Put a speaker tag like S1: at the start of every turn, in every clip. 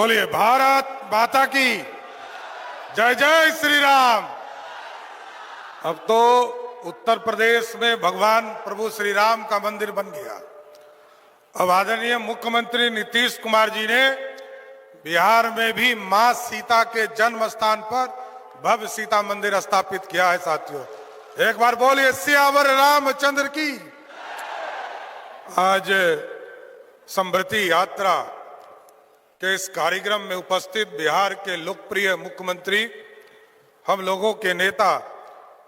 S1: बोलिए भारत माता की जय जय श्री राम। अब तो उत्तर प्रदेश में भगवान प्रभु श्री राम का मंदिर बन गया। अब आदरणीय मुख्यमंत्री नीतीश कुमार जी ने बिहार में भी मां सीता के जन्म स्थान पर भव्य सीता मंदिर स्थापित किया है। साथियों, एक बार बोलिए सियावर रामचंद्र की। आज समृद्धि यात्रा के इस कार्यक्रम में उपस्थित बिहार के लोकप्रिय मुख्यमंत्री, हम लोगों के नेता,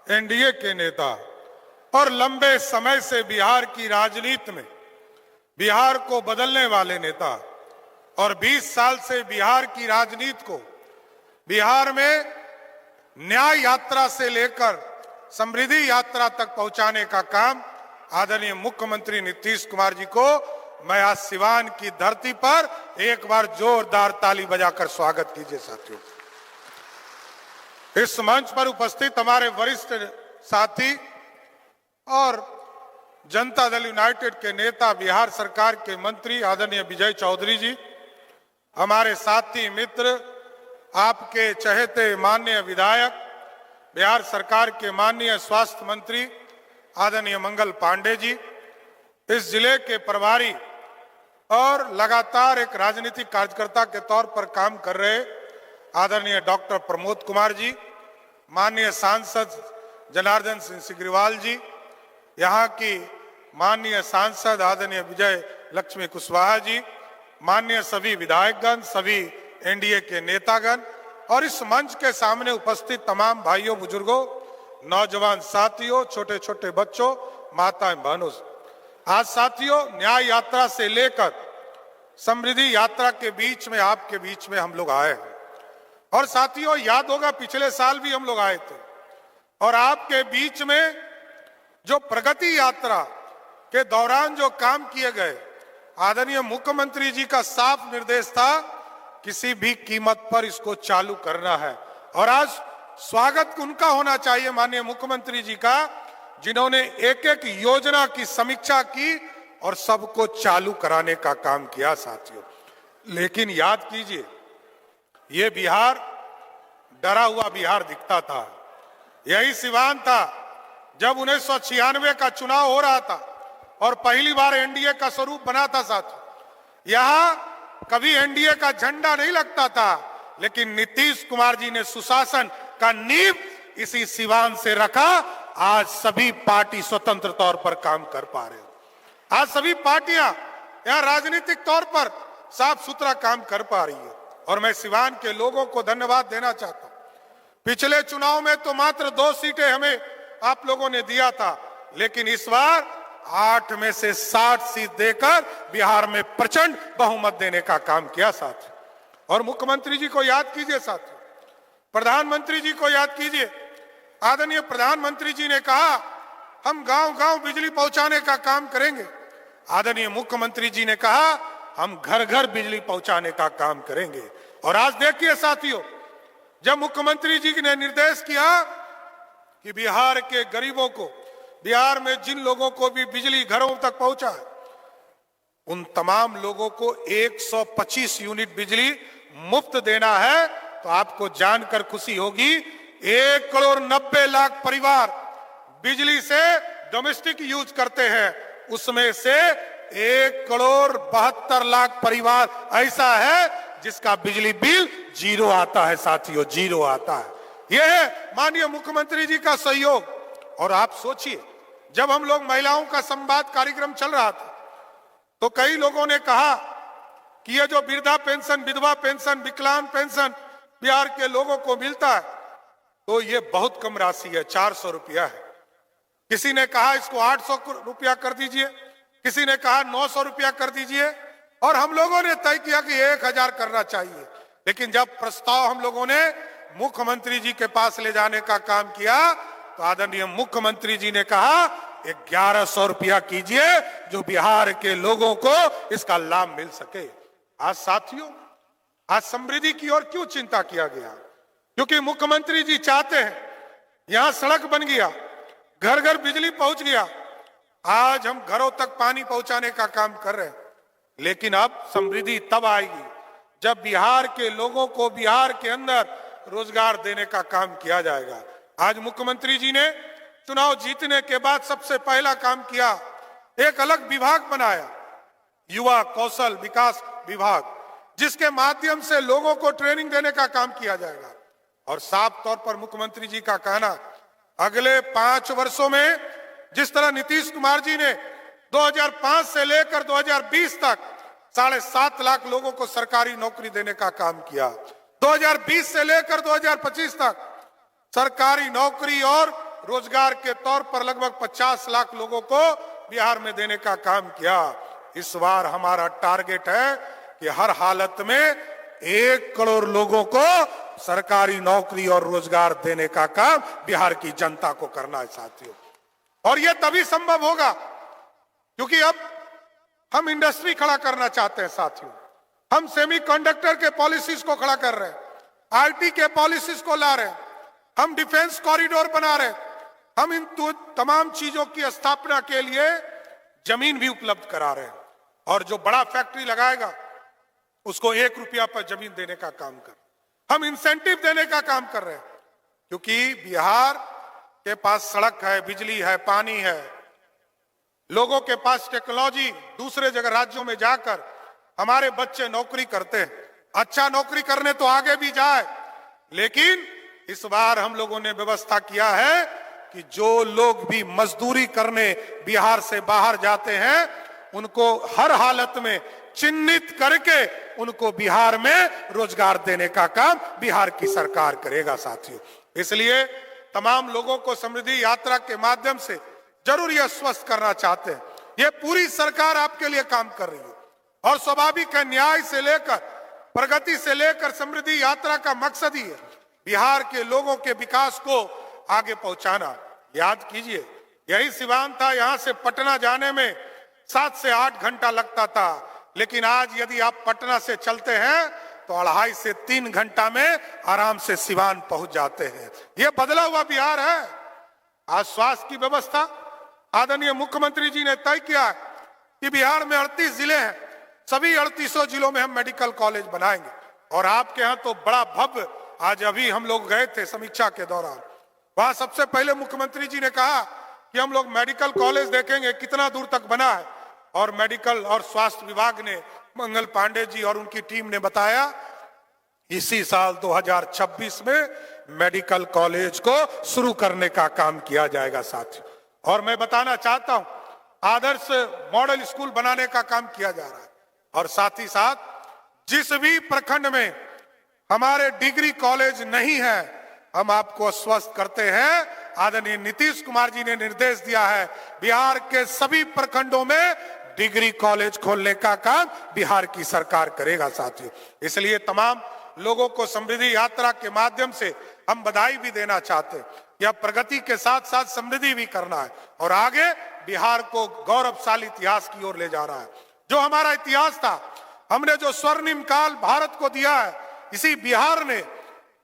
S1: एनडीए के नेता और लंबे समय से बिहार की राजनीति में बिहार को बदलने वाले नेता और 20 साल से बिहार की राजनीति को बिहार में न्याय यात्रा से लेकर समृद्धि यात्रा तक पहुंचाने का काम आदरणीय मुख्यमंत्री नीतीश कुमार जी को मैं आज सिवान की धरती पर एक बार जोरदार ताली बजाकर स्वागत कीजिए। साथियों, इस मंच पर उपस्थित हमारे वरिष्ठ साथी और जनता दल यूनाइटेड के नेता, बिहार सरकार के मंत्री आदरणीय विजय चौधरी जी, हमारे साथी मित्र, आपके चहेते माननीय विधायक, बिहार सरकार के माननीय स्वास्थ्य मंत्री आदरणीय मंगल पांडे जी, इस जिले के प्रभारी और लगातार एक राजनीतिक कार्यकर्ता के तौर पर काम कर रहे आदरणीय डॉक्टर प्रमोद कुमार जी, माननीय सांसद जनार्दन सिंह सिग्रीवाल जी, यहाँ की माननीय सांसद आदरणीय विजय लक्ष्मी कुशवाहा जी, माननीय सभी विधायकगण, सभी एनडीए के नेतागण और इस मंच के सामने उपस्थित तमाम भाइयों, बुजुर्गों, नौजवान साथियों, छोटे छोटे बच्चों, माताएं, बहनों, आज साथियों न्याय यात्रा से लेकर समृद्धि यात्रा के बीच में, आपके बीच में हम लोग आए हैं। और साथियों, याद होगा पिछले साल भी हम लोग आए थे और आपके बीच में जो प्रगति यात्रा के दौरान जो काम किए गए, आदरणीय मुख्यमंत्री जी का साफ निर्देश था किसी भी कीमत पर इसको चालू करना है। और आज स्वागत उनका होना चाहिए माननीय मुख्यमंत्री जी का, जिन्होंने एक एक योजना की समीक्षा की और सबको चालू कराने का काम किया। साथियों, लेकिन याद कीजिए, ये बिहार डरा हुआ बिहार दिखता था। यही सिवान था जब 1996 का चुनाव हो रहा था और पहली बार एनडीए का स्वरूप बना था। साथियों, यहां कभी एनडीए का झंडा नहीं लगता था, लेकिन नीतीश कुमार जी ने सुशासन का नींव इसी सिवान से रखा। आज सभी पार्टी स्वतंत्र तौर पर काम कर पा रहे हो। आज सभी पार्टियां यहां राजनीतिक तौर पर साफ सुथरा काम कर पा रही है और मैं सिवान के लोगों को धन्यवाद देना चाहता हूं। पिछले चुनाव में तो मात्र 2 सीटें हमें आप लोगों ने दिया था, लेकिन इस बार 8 में से 60 सीट देकर बिहार में प्रचंड बहुमत देने का काम किया। साथ और मुख्यमंत्री जी को याद कीजिए, साथ प्रधानमंत्री जी को याद कीजिए। आदरणीय प्रधानमंत्री जी ने कहा हम गांव-गांव बिजली पहुंचाने का काम करेंगे। आदरणीय मुख्यमंत्री जी ने कहा हम घर-घर बिजली पहुंचाने का काम करेंगे। और आज देखिए साथियों, जब मुख्यमंत्री जी ने निर्देश किया कि बिहार के गरीबों को, बिहार में जिन लोगों को भी बिजली घरों तक पहुंचा है, उन तमाम लोगों को 125 यूनिट बिजली मुफ्त देना है, तो आपको जानकर खुशी होगी 1,90,00,000 परिवार बिजली से डोमेस्टिक यूज करते हैं। उसमें से 1,72,00,000 परिवार ऐसा है जिसका बिजली बिल 0 आता है। साथियों, 0 आता है। यह है माननीय मुख्यमंत्री जी का सहयोग। और आप सोचिए, जब हम लोग महिलाओं का संवाद कार्यक्रम चल रहा था तो कई लोगों ने कहा कि यह जो वृद्धा पेंशन, विधवा पेंशन, विकलांग पेंशन बिहार के लोगों को मिलता है तो ये बहुत कम राशि है, 400 रुपया है। किसी ने कहा इसको 800 रुपया कर दीजिए, किसी ने कहा 900 रुपया कर दीजिए और हम लोगों ने तय किया कि 1000 करना चाहिए। लेकिन जब प्रस्ताव हम लोगों ने मुख्यमंत्री जी के पास ले जाने का काम किया तो आदरणीय मुख्यमंत्री जी ने कहा 1100 रुपया कीजिए, जो बिहार के लोगों को इसका लाभ मिल सके। आज साथियों, आज समृद्धि की ओर क्यों चिंता किया गया? क्योंकि मुख्यमंत्री जी चाहते हैं, यहां सड़क बन गया, घर घर बिजली पहुंच गया, आज हम घरों तक पानी पहुंचाने का काम कर रहे हैं। लेकिन अब समृद्धि तब आएगी जब बिहार के लोगों को बिहार के अंदर रोजगार देने का काम किया जाएगा। आज मुख्यमंत्री जी ने चुनाव जीतने के बाद सबसे पहला काम किया, एक अलग विभाग बनाया, युवा कौशल विकास विभाग, जिसके माध्यम से लोगों को ट्रेनिंग देने का काम किया जाएगा। और साफ तौर पर मुख्यमंत्री जी का कहना, अगले 5 वर्षों में जिस तरह नीतीश कुमार जी ने 2005 से लेकर 2020 तक 7.5 लाख लोगों को सरकारी नौकरी देने का काम किया, 2020 से लेकर 2025 तक सरकारी नौकरी और रोजगार के तौर पर लगभग 50 लाख लोगों को बिहार में देने का काम किया। इस बार हमारा टारगेट है कि हर हालत में 1 करोड़ लोगों को सरकारी नौकरी और रोजगार देने का काम बिहार की जनता को करना है साथियों। और यह तभी संभव होगा क्योंकि अब हम इंडस्ट्री खड़ा करना चाहते हैं साथियों। हम सेमीकंडक्टर के पॉलिसीज को खड़ा कर रहे हैं, आईटी के पॉलिसीज को ला रहे हैं, हम डिफेंस कॉरिडोर बना रहे हैं, हम इन तमाम चीजों की स्थापना के लिए जमीन भी उपलब्ध करा रहे हैं। और जो बड़ा फैक्ट्री लगाएगा उसको 1 रुपया पर जमीन देने का काम कर, हम इंसेंटिव देने का काम कर रहे हैं। क्योंकि बिहार के पास सड़क है, बिजली है, पानी है, लोगों के पास टेक्नोलॉजी, दूसरे जगह राज्यों में जाकर हमारे बच्चे नौकरी करते हैं, अच्छा नौकरी करने तो आगे भी जाए। लेकिन इस बार हम लोगों ने व्यवस्था किया है कि जो लोग भी मजदूरी करने बिहार से बाहर जाते हैं उनको हर हालत में चिन्हित करके उनको बिहार में रोजगार देने का काम बिहार की सरकार करेगा साथियों। इसलिए तमाम लोगों को समृद्धि यात्रा के माध्यम से जरूर यह स्वस्थ करना चाहते हैं। यह पूरी सरकार आपके लिए काम कर रही है और स्वाभाविक है, न्याय से लेकर प्रगति से लेकर समृद्धि यात्रा का मकसद ही है बिहार के लोगों के विकास को आगे पहुंचाना। याद कीजिए, यही सिवान था, यहां से पटना जाने में 7 से 8 घंटा लगता था, लेकिन आज यदि आप पटना से चलते हैं तो 2.5 से 3 घंटा में आराम से सिवान पहुंच जाते हैं। यह बदला हुआ बिहार है। आज स्वास्थ्य की व्यवस्था आदरणीय मुख्यमंत्री जी ने तय किया कि बिहार में 38 जिले हैं, सभी 38 जिलों में हम मेडिकल कॉलेज बनाएंगे। और आपके यहाँ तो बड़ा भव्य, आज अभी हम लोग गए थे समीक्षा के दौरान, वहां सबसे पहले मुख्यमंत्री जी ने कहा कि हम लोग मेडिकल कॉलेज देखेंगे कितना दूर तक बना है। और मेडिकल और स्वास्थ्य विभाग ने, मंगल पांडे जी और उनकी टीम ने बताया इसी साल 2026 में मेडिकल कॉलेज को शुरू करने का काम किया जाएगा साथियों। और मैं बताना चाहता हूं, आदर्श मॉडल स्कूल बनाने का काम किया जा रहा है। और साथ ही साथ जिस भी प्रखंड में हमारे डिग्री कॉलेज नहीं है, हम आपको आश्वस्त करते हैं, आदरणीय नीतीश कुमार जी ने निर्देश दिया है बिहार के सभी प्रखंडों में डिग्री कॉलेज खोलने का काम बिहार की सरकार करेगा साथियों। इसलिए तमाम लोगों को समृद्धि यात्रा के माध्यम से हम बधाई भी देना चाहते हैं। यह प्रगति के साथ साथ समृद्धि भी करना है और आगे बिहार को गौरवशाली इतिहास की ओर ले जा रहा है। जो हमारा इतिहास था, हमने जो स्वर्णिम काल भारत को दिया है, इसी बिहार ने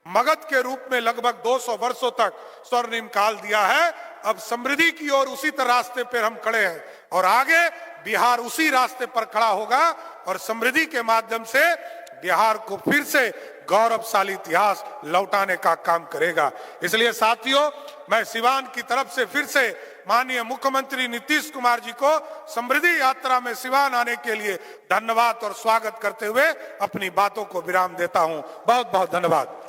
S1: मगध के रूप में लगभग 200 वर्षों तक स्वर्णिम काल दिया है। अब समृद्धि की ओर उसी तरह रास्ते पर हम खड़े हैं और आगे बिहार उसी रास्ते पर खड़ा होगा और समृद्धि के माध्यम से बिहार को फिर से गौरवशाली इतिहास लौटाने का काम करेगा। इसलिए साथियों, मैं सिवान की तरफ से फिर से माननीय मुख्यमंत्री नीतीश कुमार जी को समृद्धि यात्रा में सिवान आने के लिए धन्यवाद और स्वागत करते हुए अपनी बातों को विराम देता हूं। बहुत बहुत धन्यवाद।